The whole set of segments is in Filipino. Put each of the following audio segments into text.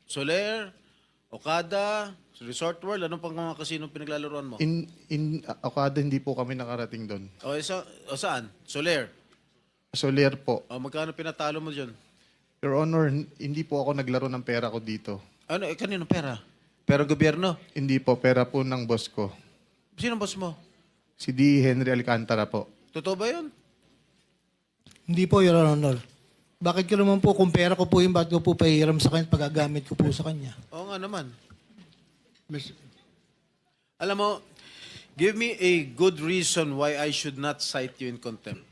Soler, Okada, Resort World, anong pang mga casino pinaglalaroan mo? Okada, hindi po kami nakarating doon. Saan? Soler. Soler po. Magkano pinatalo mo dyan? Your Honor, hindi po ako naglaro ng pera ko dito. Ano, kanino pera? Pera gobyerno? Hindi po, pera po ng boss ko. Sino boss mo? Si D. Henry Alcantara po. Totoo ba yun? Hindi po, Your Honor. Bakit ko naman po, kung pera ko po yung bakit ko po pahiram sa kanya, pagagamit ko po sa kanya? Oo nga naman. Alam mo, give me a good reason why I should not cite you in contempt.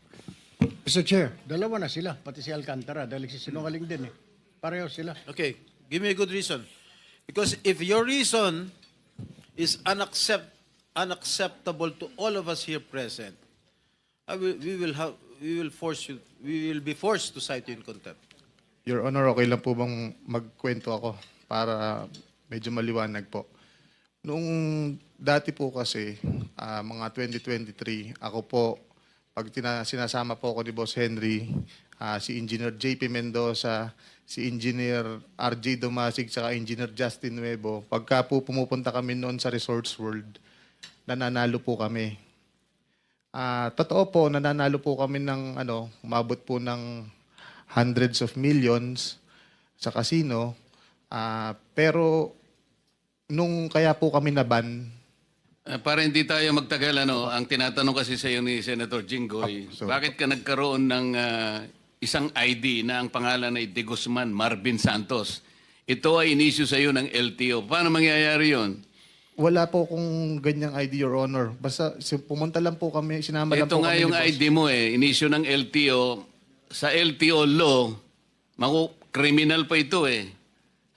Mr. Chair, dalawa na sila, pati si Alcantara, dahil sinungaling din eh. Pareho sila. Okay, give me a good reason. Because if your reason is unacceptable to all of us here present, we will be forced to cite you in contempt. Your Honor, okay lang po bang magkwento ako para medyo maliwanag po? Noong dati po kasi, mga 2023, ako po, pag sinasama po ako ni Boss Henry, si Engineer JP Mendoza, si Engineer RJ Domasig, saka Engineer Justin Nuevo, pagka po pumupunta kami noon sa Resorts World, nananalo po kami. Totoo po, nananalo po kami ng umabot po ng hundreds of millions sa casino. Pero nung kaya po kami naban, Para hindi tayo magtagal, ang tinatanong kasi sa iyo ni Senator Jinggoy, bakit ka nagkaroon ng isang ID na ang pangalan ay De Guzman Marvin Santos? Ito ay inisyu sa iyo ng LTO. Paano mangyayari yon? wala po kung ganyang ID, Your Honor. Basta pumunta lang po kami, sinama lang Ito po nga kami yung ni Boss. ID mo inisyu ng LTO. Sa LTO law, criminal pa ito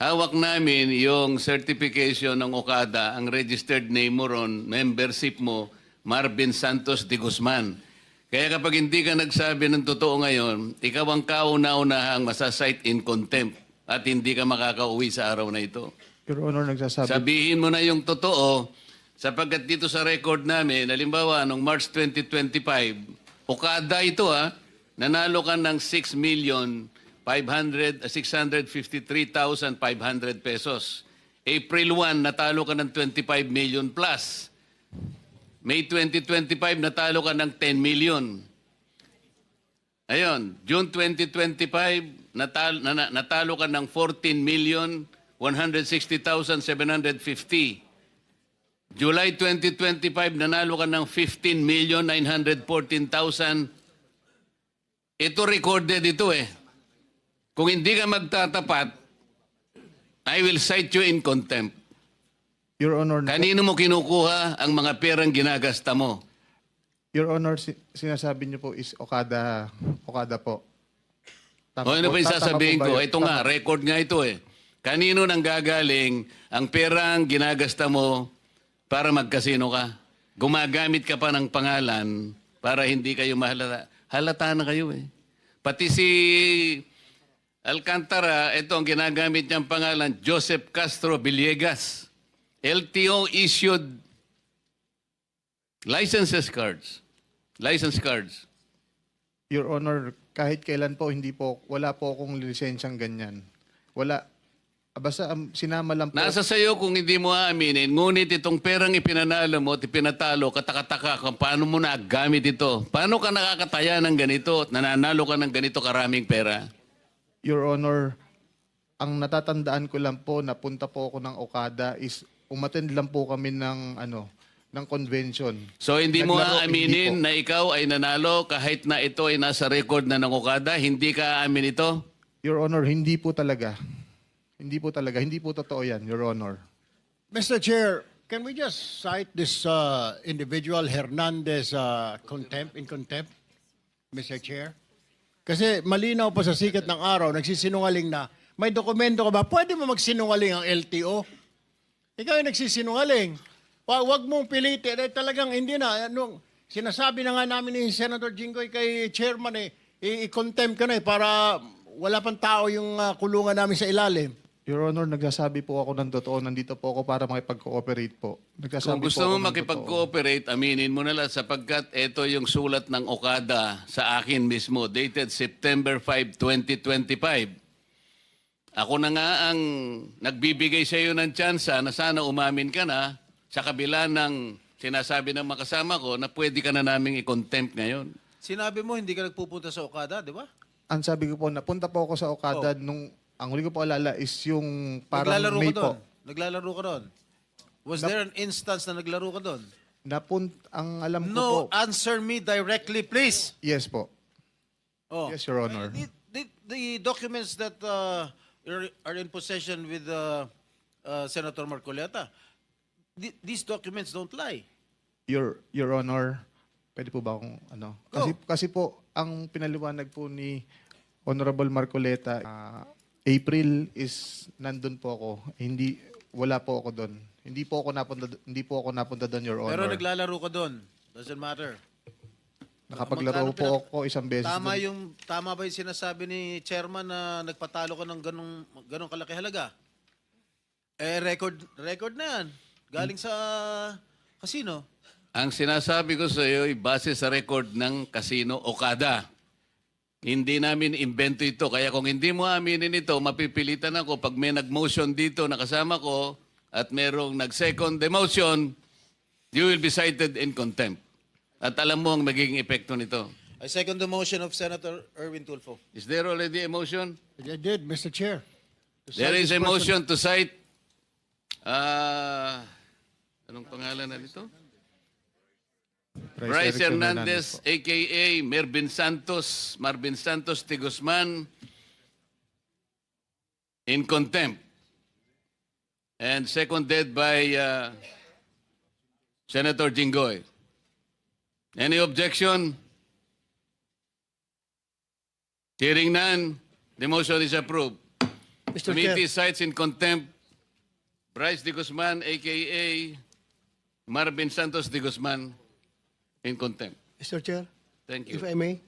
Hawak namin yung certification ng Okada, ang registered name mo ron, membership mo, Marvin Santos de Guzman. Kaya kapag hindi ka nagsabi ng totoo ngayon, ikaw ang kauna-unahang masasite in contempt at hindi ka makakauwi sa araw na ito. Your Honor, nagsasabi. Sabihin mo na yung totoo sapagkat dito sa record namin, halimbawa, noong March 2025, Okada ito nanalo ka ng 653,500 pesos. April 1, natalo ka ng 25 million plus. May 2025, natalo ka ng 10 million. Ayun, June 2025, natalo ka ng 14,160,750. July 2025, nanalo ka ng 15,914,000. Ito recorded ito Kung hindi ka magtatapat, I will cite you in contempt. Your Honor, Kanino mo kinukuha ang mga perang ginagasta mo? Your Honor, sinasabi niyo po is Okada po. O ano po- ba yung sasabihin tama po ko? ba yun? Ito nga, record nga ito Kanino nang gagaling ang perang ginagasta mo para magkasino ka? Gumagamit ka pa ng pangalan para hindi kayo mahalata. Halata na kayo Pati si Alcantara, ito ang ginagamit niyang pangalan, Joseph Castro Villegas. LTO issued license cards. Your Honor, kahit kailan po, wala po akong lisensyang ganyan. Wala. Basta sinama lang po. Nasa sayo kung hindi mo aaminin, ngunit itong perang ipinanalo mo at ipinatalo, katakataka kung paano mo nagamit ito. Paano ka nakakataya ng ganito at nananalo ka ng ganito karaming pera? Your Honor, ang natatandaan ko lang po, napunta po ako ng Okada is umattend lang po kami ng convention. So hindi mo Naglaro, aaminin hindi po. na ikaw ay nanalo kahit na ito ay nasa record na ng Okada? Hindi ka aamin ito? Your Honor, hindi po talaga. Hindi po talaga. Hindi po totoo yan, Your Honor. Mr. Chair, can we just cite this individual Hernandez in contempt, Mr. Chair? Kasi malinaw pa sa sikat ng araw, nagsisinungaling na, may dokumento ka ba? Pwede mo magsinungaling ang LTO? Ikaw yung nagsisinungaling. Wag mong pilitin. Talagang hindi na. Sinasabi na nga namin ni Senator Jinggoy kay Chairman i-contempt ka na para wala pang tao yung kulungan namin sa ilalim. Your Honor, nagsasabi po ako ng totoo. Nandito po ako para makipag-cooperate po. Nagsasabi Kung gusto po ako mo ng makipag-cooperate, aminin mo na lang sapagkat ito yung sulat ng Okada sa akin mismo, dated September 5, 2025. Ako na nga ang nagbibigay sa iyo ng tsansa na sana umamin ka na sa kabila ng sinasabi ng makasama ko na pwede ka na naming i-contempt ngayon. Sinabi mo hindi ka nagpupunta sa Okada, di ba? Ang sabi ko po, napunta po ako sa Okada nung, ang huli ko po alala is yung parang Naglalaro May ka po. doon. Naglalaro ka doon. Was there an instance na naglaro ka doon? Ang alam ko po, No, answer me directly, please. yes po. Oh. Yes, Your Honor. The documents that are in possession with Senator Marcoleta, these documents don't lie. Your Honor, pwede po ba akong ano? Kasi po, ang pinaliwanag po ni Honorable Marcoleta, April is nandun po ako. Wala po ako doon. Hindi po ako napunta doon, Your Pero Honor. naglalaro ka doon. Doesn't matter. Nakapaglaro Magkano po ako isang beses doon. Tama ba yung sinasabi ni chairman na nagpatalo ka ng ganong kalaki halaga? Record na yan. Galing sa casino. Ang sinasabi ko sa iyo ay base sa record ng Casino Okada. Hindi namin invento ito. Kaya kung hindi mo aminin ito, mapipilitan ako pag may nag-motion dito na kasama ko at merong nag-second demotion, you will be cited in contempt. At alam mo ang magiging epekto nito. I second the motion of Senator Erwin Tulfo. Is there already a motion? I did, Mr. Chair. To There cite is this a person- motion to cite, anong pangalan na nito? Bryce Eric Hernandez, po. a.k.a. Marvin Santos T. Guzman, in contempt. And seconded by Senator Jinggoy. Any objection? Hearing none, the motion is approved. Mr. Committee Chair, cites in contempt Bryce D. Guzman, a.k.a. Marvin Santos D. Guzman, in contempt. Mr. Chair, Thank you. if I may,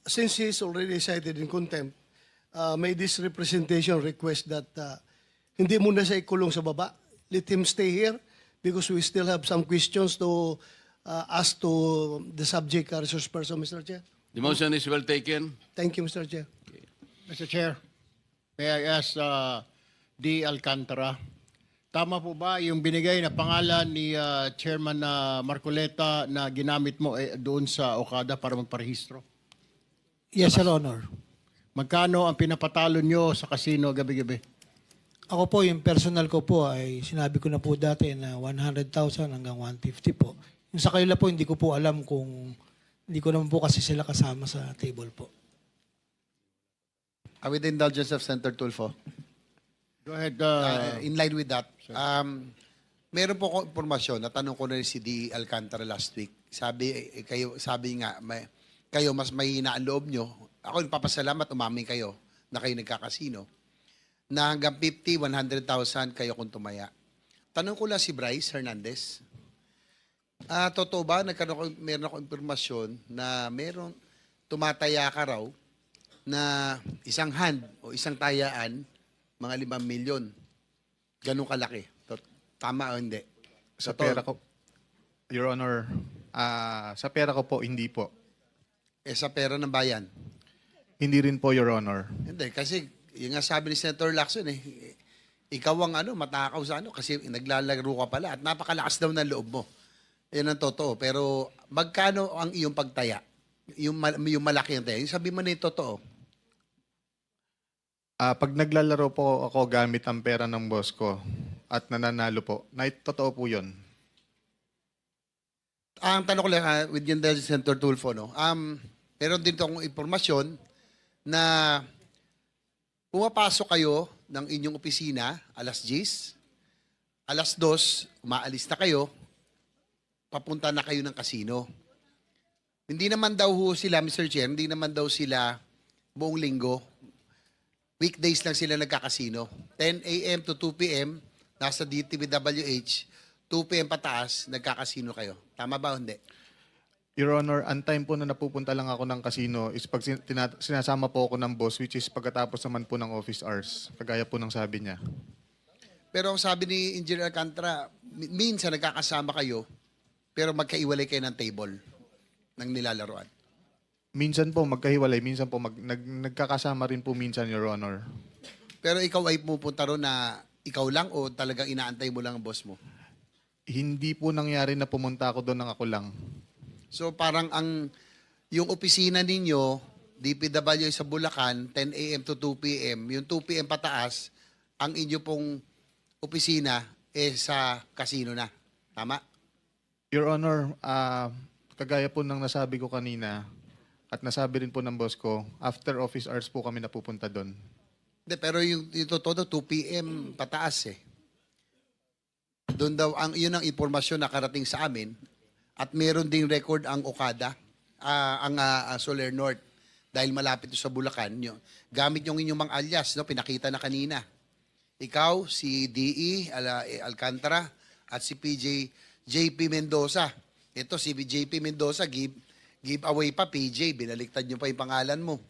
since he is already cited in contempt, may this representation request that hindi muna siya ikulong sa baba. Let him stay here because we still have some questions to ask to the subject resource person, Mr. Chair. The motion is well taken. Thank you, Mr. Chair. Mr. Chair, may I ask D. Alcantara, tama po ba yung binigay na pangalan ni Chairman Marcoleta na ginamit mo doon sa Okada para magparehistro? Yes, Your Honor. Magkano ang pinapatalo nyo sa casino gabi-gabi? Ako po, yung personal ko po ay sinabi ko na po dati na 100,000 hanggang 150 po. Yung sa kanila po, hindi ko po alam kung, hindi ko naman po kasi sila kasama sa table po. With the indulgence of Senator Tulfo, Go ahead. in line with that, meron po akong impormasyon, natanong ko na rin si D. Alcantara last week. Sabi nga, kayo mas mahina ang loob nyo. Ako nagpapasalamat, umamin kayo na kayo nagkakasino. Na hanggang 50, 100,000 kayo kung tumaya. Tanong ko lang si Bryce Hernandez. Totoo ba, meron ako impormasyon na meron tumataya ka raw na isang hand o isang tayaan, mga 5 milyon. Ganun kalaki. Tama o hindi? Sa Totoo. pera ko, Your Honor, sa pera ko po, hindi po. Sa pera ng bayan. Hindi rin po, Your Honor. Hindi, kasi yung nga sabi ni Senator Lacson ikaw ang matakaw sa kasi naglalaro ka pala at napakalakas daw ng loob mo. Yan ang totoo. Pero magkano ang iyong pagtaya? Yung malaki ang taya. Yung sabi mo na yung totoo. Pag naglalaro po ako gamit ang pera ng boss ko at nananalo po, totoo po yun. Ang tanong ko lang, with yung dahil si Senator Tulfo, meron din akong impormasyon na pumapasok kayo ng inyong opisina, alas 10, alas 2, umaalis na kayo, papunta na kayo ng kasino. Hindi naman daw sila, Mr. Chair, hindi naman daw sila buong linggo. Weekdays lang sila nagkakasino. 10 a.m. to 2 p.m., nasa DTWH, 2 p.m. pataas, nagkakasino kayo. Tama ba o hindi? Your Honor, ang time po na napupunta lang ako ng casino is pag sinasama po ako ng boss, which is pagkatapos naman po ng office hours. Kagaya po ng sabi niya. Pero ang sabi ni Engineer Alcantara, minsan nagkakasama kayo, pero magkaiwalay kayo ng table ng nilalaroan. Minsan po magkahiwalay, minsan po nagkakasama rin po minsan, Your Honor. Pero ikaw ay pupunta ron na ikaw lang o talagang inaantay mo lang ang boss mo? Hindi po nangyari na pumunta ako doon ng ako lang. So parang yung opisina ninyo, DPW sa Bulacan, 10 a.m. to 2 p.m., yung 2 p.m. pataas, ang inyo pong opisina sa casino na. Tama? Your Honor, kagaya po ng nasabi ko kanina at nasabi rin po ng boss ko, after office hours po kami napupunta doon. Hindi, pero yung totoo, 2 p.m. pataas eh. Doon daw, yun ang impormasyon na karating sa amin at meron ding record ang Okada, ang Soler North dahil malapit ito sa Bulacan. Gamit yung inyong mga alias, no, pinakita na kanina. Ikaw, si DE Alcantara at si JP Mendoza. Ito si JP Mendoza, give away pa PJ, binaliktad nyo pa yung pangalan mo.